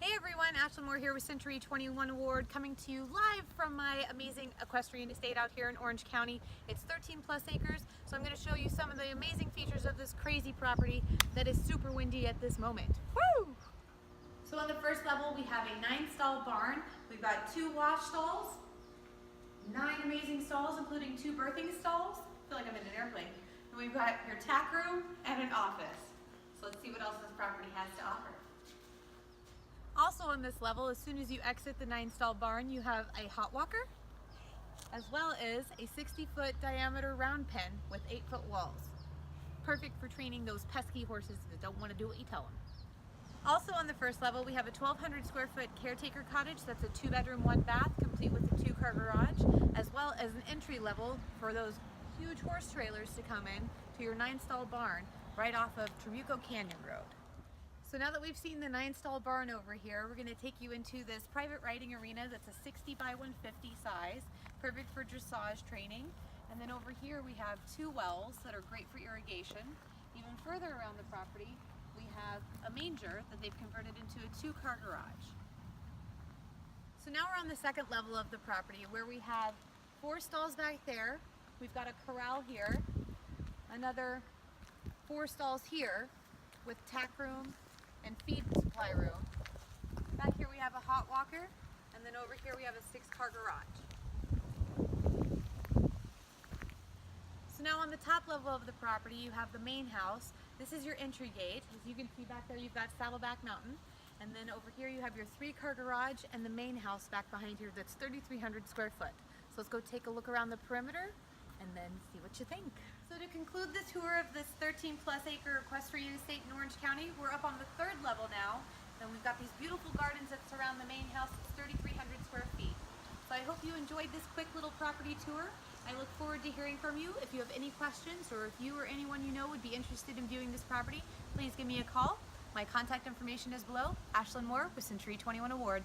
Hey everyone, Ashlyn here with Century 21 Award, coming to you live from my amazing equestrian estate out here in Orange County. It's 13 plus acres, so I'm going to show you some of the amazing features of this crazy property that is super windy at this moment. Woo! So on the first level we have a 9-stall barn. We've got 2 wash stalls, 9 amazing stalls including 2 birthing stalls. I feel like I'm in an airplane. And we've got your tack room and an office. So let's see what else this property has to offer. Also on this level, as soon as you exit the 9-stall barn, you have a hot walker, as well as a 60-foot diameter round pen with 8-foot walls. Perfect for training those pesky horses that don't want to do what you tell them. Also on the first level, we have a 1,200 square foot caretaker cottage. That's a 2-bedroom, 1-bath, complete with a 2-car garage, as well as an entry level for those huge horse trailers to come in to your 9-stall barn right off of Trabuco Canyon Road. So now that we've seen the 9-stall barn over here, we're going to take you into this private riding arena that's a 60 by 150 size, perfect for dressage training. And then over here we have 2 wells that are great for irrigation. Even further around the property, we have a manger that they've converted into a 2-car garage. So now we're on the second level of the property where we have 4 stalls back there. We've got a corral here, another 4 stalls here with tack room and feed supply room. Back here we have a hot walker, and then over here we have a 6-car garage. So now on the top level of the property you have the main house. This is your entry gate. As you can see back there you've got Saddleback Mountain, and then over here you have your 3-car garage and the main house back behind here that's 3,300 square foot. So let's go take a look around the perimeter and then see what you think. So to conclude the tour of this 13 plus acre equestrian estate in Orange County, we're up on the 3rd level now, and we've got these beautiful gardens that surround the main house. It's 3,300 square feet. So I hope you enjoyed this quick little property tour. I look forward to hearing from you. If you have any questions, or if you or anyone you know would be interested in viewing this property, please give me a call. My contact information is below. Ashlyn Moore with Century 21 Award.